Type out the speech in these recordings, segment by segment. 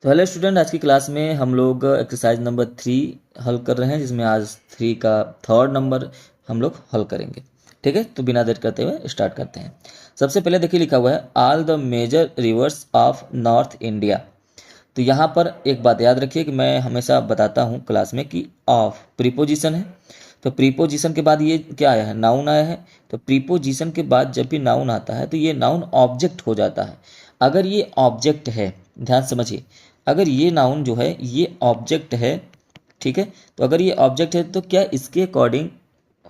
तो hello student, आज की क्लास में हम लोग एक्सरसाइज नंबर 3 हल कर रहे हैं, जिसमें आज 3 का थर्ड नंबर हम लोग हल करेंगे। ठीक है, तो बिना देर करते हुए स्टार्ट करते हैं। सबसे पहले देखिए लिखा हुआ है all the major rivers of north India. तो यहाँ पर एक बात याद रखिए कि मैं हमेशा बताता हूँ क्लास में कि ऑफ प्रीपोजिशन है। तो प्रीपोजिशन के बाद ये क्या आया है, नाउन आया है। तो प्रीपोजिशन के बाद जब भी नाउन आता है तो ये नाउन ऑब्जेक्ट हो जाता है। अगर ये ऑब्जेक्ट है, ध्यान समझिए, अगर ये नाउन जो है ये ऑब्जेक्ट है, ठीक है, तो अगर ये ऑब्जेक्ट है तो क्या इसके अकॉर्डिंग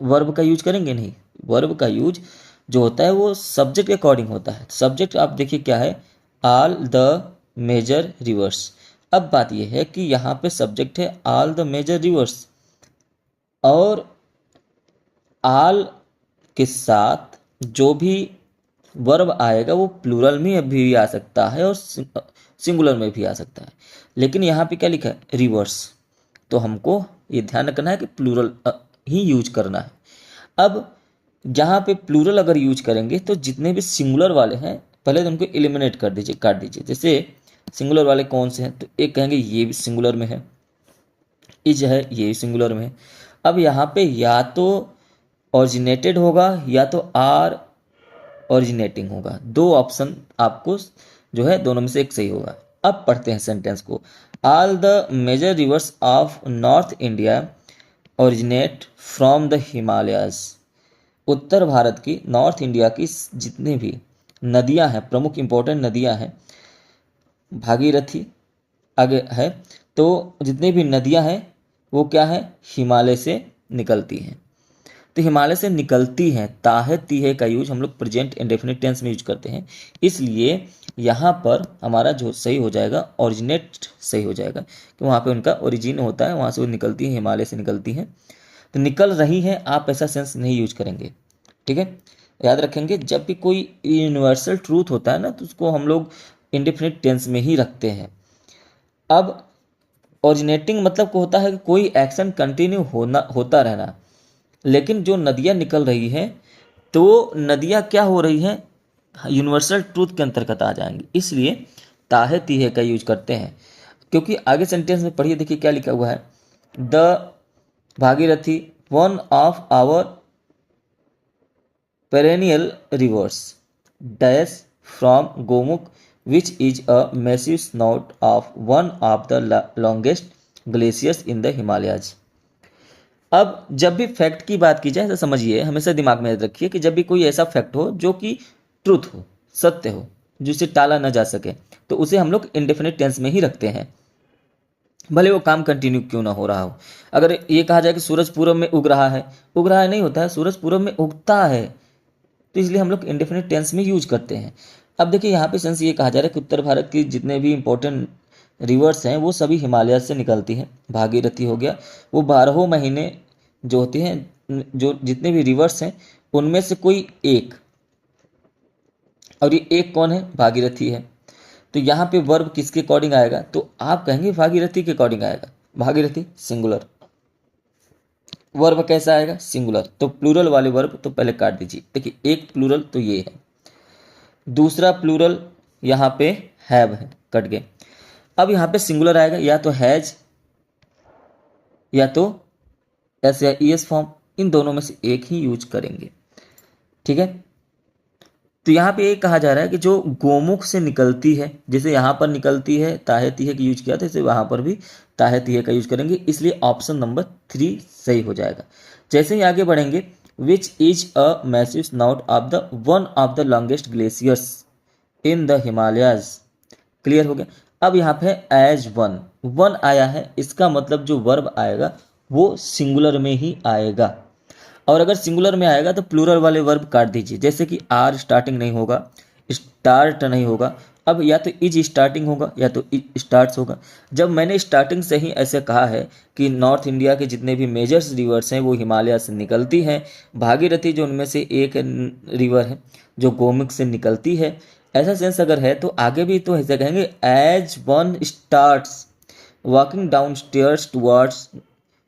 वर्ब का यूज करेंगे? नहीं, वर्ब का यूज जो होता है वो सब्जेक्ट के अकॉर्डिंग होता है। सब्जेक्ट आप देखिए क्या है, ऑल द मेजर रिवर्स। अब बात यह है कि यहाँ पे सब्जेक्ट है ऑल द मेजर रिवर्स, और ऑल के साथ जो भी वर्ब आएगा वो प्लूरल में भी आ सकता है और सिंगुलर में भी आ सकता है। लेकिन यहाँ पे क्या लिखा है, रिवर्स, तो हमको ये ध्यान रखना है कि प्लूरल ही यूज करना है। अब जहाँ पे प्लूरल अगर यूज करेंगे तो जितने भी सिंगुलर वाले हैं पहले तो उनको एलिमिनेट कर दीजिए, काट दीजिए। जैसे सिंगुलर वाले कौन से हैं, तो एक कहेंगे ये भी सिंगुलर में है, इज है ये भी सिंगुलर में है। अब यहाँ पे या तो ओरिजिनेटेड होगा या तो आर ओरिजिनेटिंग होगा, दो ऑप्शन आपको जो है दोनों में से एक सही होगा। अब पढ़ते हैं सेंटेंस को। All the major rivers of north India originate from the Himalayas. उत्तर भारत की, नॉर्थ इंडिया की जितने भी नदियां हैं, प्रमुख इंपॉर्टेंट नदियां हैं, भागीरथी आगे है, तो जितनी भी नदियां हैं वो क्या है, हिमालय से निकलती हैं। तो हिमालय से निकलती हैं, ताहे तीहे का यूज हम लोग प्रेजेंट इंडेफिनिट टेंस में यूज करते हैं, इसलिए यहाँ पर हमारा जो सही हो जाएगा ओरिजिनेट सही हो जाएगा, कि वहाँ पे उनका ओरिजिन होता है, वहाँ से वो निकलती है, हिमालय से निकलती हैं। तो निकल रही है, आप ऐसा सेंस नहीं यूज करेंगे। ठीक है, याद रखेंगे जब भी कोई यूनिवर्सल ट्रूथ होता है ना तो उसको हम लोग इंडेफिनिट टेंस में ही रखते हैं। अब ओरिजिनेटिंग मतलब को होता है कि कोई एक्शन कंटिन्यू होता रहना, लेकिन जो नदियाँ निकल रही हैं तो नदियाँ क्या हो रही हैं, यूनिवर्सल ट्रूथ के अंतर्गत आ जाएंगी, इसलिए ताहे तीहे का यूज करते हैं। क्योंकि आगे सेंटेंस में पढ़िए, देखिए क्या लिखा हुआ है, the Bhagirathi one of our perennial rivers dash from Gomukh, which is a massive snout of one of the longest glaciers in the Himalayas। अब जब भी फैक्ट की बात की जाए तो समझिए, हमेशा दिमाग में रखिए कि जब भी कोई ऐसा फैक्ट हो जो कि ट्रूथ हो, सत्य हो, जिसे टाला ना जा सके, तो उसे हम लोग इंडेफिनिट टेंस में ही रखते हैं, भले वो काम कंटिन्यू क्यों ना हो रहा हो। अगर ये कहा जाए कि सूरज पूरब में उग रहा है, उग रहा है नहीं होता है, सूरज पूरब में उगता है, तो इसलिए हम लोग इंडेफिनिट टेंस में यूज करते हैं। अब देखिए यहाँ पे सेंस ये कहा जा रहा है कि उत्तर भारत की जितने भी इंपॉर्टेंट रिवर्स हैं वो सभी हिमालय से निकलती हैं। भागीरथी हो गया, वो 12 महीने जो होते हैं, जो जितने भी रिवर्स हैं उनमें से कोई एक, और ये एक कौन है, भागीरथी है। तो यहाँ पे वर्ब किसके अकॉर्डिंग आएगा, तो आप कहेंगे भागीरथी के अकॉर्डिंग आएगा। भागीरथी सिंगुलर, वर्ब कैसा आएगा, सिंगुलर, तो प्लूरल वाले वर्ब तो पहले काट दीजिए। देखिए एक प्लूरल तो ये है, दूसरा प्लूरल यहाँ पे हैव है, कट गए। अब यहाँ पे सिंगुलर आएगा, या तो हैज या तो एस या ईएस फॉर्म, इन दोनों में से एक ही यूज करेंगे। ठीक है, तो यहाँ पे ये कहा जा रहा है कि जो गोमुख से निकलती है, जैसे यहाँ पर निकलती है ताहे तीहे का यूज किया था, इसे वहां पर भी ताहे तीहे का यूज करेंगे, इसलिए ऑप्शन नंबर 3 सही हो जाएगा। जैसे ही आगे बढ़ेंगे, which is a massive snout of the one of the longest glaciers in the Himalayas. Clear हो गया। अब यहाँ पे एज वन, वन आया है, इसका मतलब जो वर्ब आएगा वो सिंगुलर में ही आएगा, और अगर सिंगुलर में आएगा तो प्लूरल वाले वर्ब काट दीजिए। जैसे कि आर स्टार्टिंग नहीं होगा, स्टार्ट नहीं होगा, अब या तो इज स्टार्टिंग होगा या तो स्टार्ट्स होगा। जब मैंने स्टार्टिंग से ही ऐसे कहा है कि नॉर्थ इंडिया के जितने भी मेजर्स रिवर्स हैं वो हिमालय से निकलती हैं, भागीरथी जो उनमें से एक रिवर है जो गोमुख से निकलती है, ऐसा सेंस अगर है तो आगे भी तो ऐसे कहेंगे, as one starts walking down stairs towards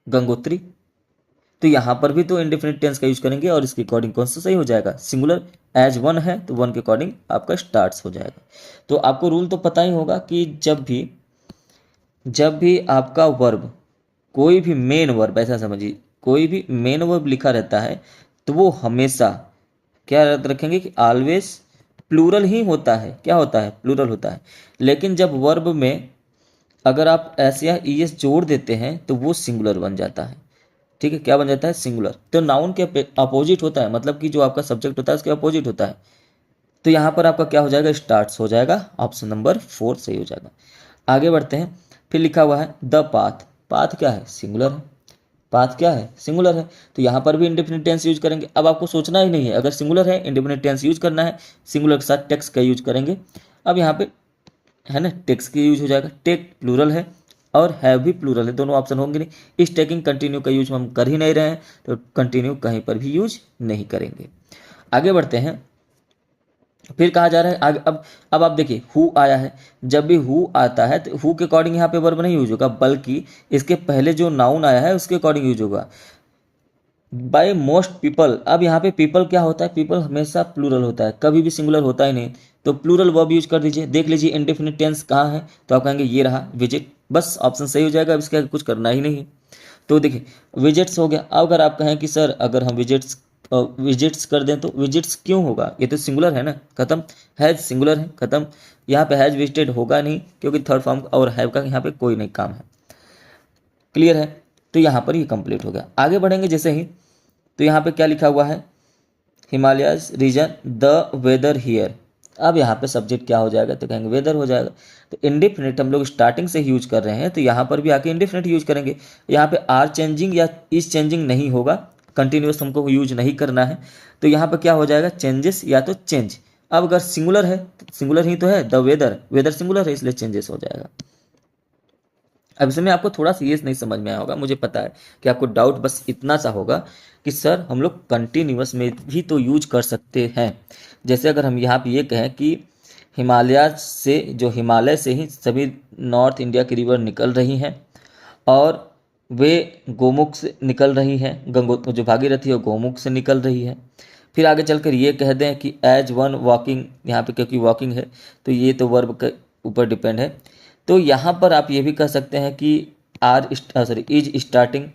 Gangotri. तो यहाँ पर भी तो इंडेफिनिट टेंस का यूज करेंगे, और इसके अकॉर्डिंग कौन सा सही हो जाएगा, सिंगुलर। एज वन है तो वन के अकॉर्डिंग आपका स्टार्ट्स हो जाएगा। तो आपको रूल तो पता ही होगा कि जब भी जब भी आपका वर्ब, कोई भी मेन वर्ब, ऐसा समझिए, कोई भी मेन वर्ब लिखा रहता है तो वो हमेशा क्या याद रखेंगे कि ऑलवेज प्लूरल ही होता है। क्या होता है? प्लूरल होता है। लेकिन जब वर्ब में अगर आप एस या ई एस जोड़ देते हैं तो वो सिंगुलर बन जाता है। ठीक है, क्या बन जाता है? सिंगुलर। तो नाउन के अपोजिट होता है, मतलब कि जो आपका सब्जेक्ट होता है उसके अपोजिट होता है। तो यहाँ पर आपका क्या हो जाएगा? स्टार्ट्स हो जाएगा। ऑप्शन नंबर 4 सही हो जाएगा। आगे बढ़ते हैं। फिर लिखा हुआ है द पाथ। पाथ क्या है? सिंगुलर है। पाथ क्या है? सिंगुलर है। तो यहाँ पर भी इंडेफिनिट टेंस यूज करेंगे। अब आपको सोचना ही नहीं है, अगर सिंगुलर है इंडेफिनिट टेंस यूज करना है, सिंगुलर के साथ टेक्स का यूज करेंगे। अब यहाँ पे है ना, टेक्स की यूज हो जाएगा। टेक प्लूरल है और हैव भी प्लूरल है, दोनों ऑप्शन होंगे नहीं। इस टेकिंग कंटिन्यू का यूज हम कर ही नहीं रहे हैं, तो कंटिन्यू कहीं पर भी यूज नहीं करेंगे। आगे बढ़ते हैं। फिर कहा जा रहा है आगे, अब आप देखिए हु आया है। जब भी हु आता है तो हु के अकॉर्डिंग यहाँ पे वर्ब नहीं यूज होगा, बल्कि इसके पहले जो नाउन आया है उसके अकॉर्डिंग यूज होगा। By most people. अब यहाँ पे पीपल क्या होता है? पीपल हमेशा प्लूरल होता है, कभी भी सिंगुलर होता ही नहीं। तो प्लूरल वर्ब यूज कर दीजिए। देख लीजिए इंडेफिनिट टेंस कहाँ है, तो आप कहेंगे ये रहा, विजिट। बस ऑप्शन सही हो जाएगा, अब इसके आगे कुछ करना ही नहीं है। तो देखिए विजिट्स हो गया। अब अगर आप कहें कि सर अगर हम विजिट्स कर दें तो विजिट्स क्यों होगा? ये तो सिंगुलर है ना, खत्म। हैज सिंगुलर है, खत्म। यहाँ पे हैज विजिटेड होगा नहीं, क्योंकि थर्ड फॉर्म और हैव का यहाँ पे कोई नहीं काम है। क्लियर है? तो यहाँ पर ये कंप्लीट हो गया। आगे बढ़ेंगे जैसे ही, तो यहाँ पे क्या लिखा हुआ है? Himalayas region the weather here. अब यहाँ पे सब्जेक्ट क्या हो जाएगा? तो कहेंगे वेदर हो जाएगा। तो इंडिफिनिट हम लोग स्टार्टिंग से यूज कर रहे हैं, तो यहाँ पर भी आके इंडिफिनिट यूज करेंगे। यहाँ पे आर चेंजिंग या इज चेंजिंग नहीं होगा, कंटिन्यूस हमको यूज नहीं करना है। तो यहाँ पर क्या हो जाएगा? चेंजेस या तो चेंज। अब अगर सिंगुलर है तो सिंगुलर ही तो है, द वेदर, वेदर सिंगुलर है इसलिए चेंजेस हो जाएगा। अब इसमें आपको थोड़ा सा ये नहीं समझ में आया होगा, मुझे पता है कि आपको डाउट बस इतना सा होगा कि सर हम लोग कंटिन्यूअस में भी तो यूज कर सकते हैं। जैसे अगर हम यहाँ पे ये कहें कि हिमालय से, जो हिमालय से ही सभी नॉर्थ इंडिया की रिवर निकल रही हैं और वे गोमुख से निकल रही हैं, गंगो जो भागीरथी है वो गोमुख से निकल रही है। फिर आगे चलकर ये कह दें कि एज वन वॉकिंग, यहाँ पे क्योंकि वॉकिंग है तो ये तो वर्ब के ऊपर डिपेंड है। तो यहाँ पर आप ये भी कह सकते हैं कि इज स्टार्टिंग,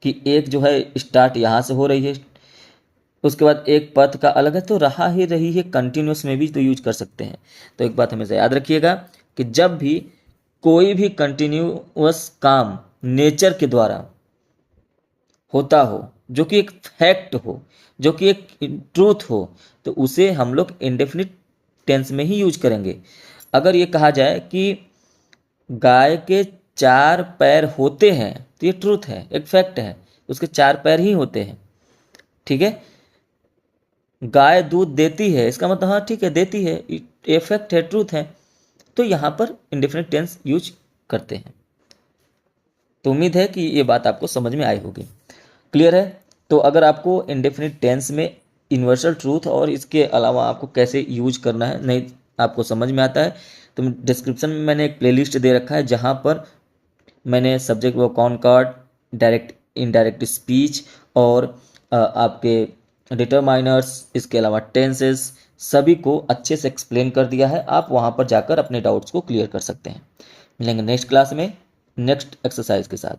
कि एक जो है स्टार्ट यहाँ से हो रही है, उसके बाद एक पथ का अलग है, तो रहा ही रही है, कंटिन्यूस में भी तो यूज कर सकते हैं। तो एक बात हमेशा याद रखिएगा कि जब भी कोई भी कंटिन्यूअस काम नेचर के द्वारा होता हो, जो कि एक फैक्ट हो, जो कि एक ट्रूथ हो, तो उसे हम लोग इंडेफिनिट टेंस में ही यूज करेंगे। अगर ये कहा जाए कि गाय के 4 पैर होते हैं, तो ये ट्रूथ है, एक फैक्ट है, उसके 4 पैर ही होते हैं। ठीक है। गाय दूध देती है, इसका मतलब हाँ ठीक है देती है, ये फैक्ट है, ट्रूथ है। तो यहाँ पर इंडेफिनिट टेंस यूज करते हैं। तो उम्मीद है कि ये बात आपको समझ में आई होगी। क्लियर है? तो अगर आपको इंडेफिनिट टेंस में यूनिवर्सल ट्रूथ और इसके अलावा आपको कैसे यूज करना है नहीं आपको समझ में आता है, तो डिस्क्रिप्शन में मैंने एक प्लेलिस्ट दे रखा है जहाँ पर मैंने सब्जेक्ट व कॉनकॉर्ड, डायरेक्ट इनडायरेक्ट स्पीच और आपके डिटरमाइनर्स, इसके अलावा टेंसेस, सभी को अच्छे से एक्सप्लेन कर दिया है। आप वहाँ पर जाकर अपने डाउट्स को क्लियर कर सकते हैं। मिलेंगे नेक्स्ट क्लास में नेक्स्ट एक्सरसाइज के साथ।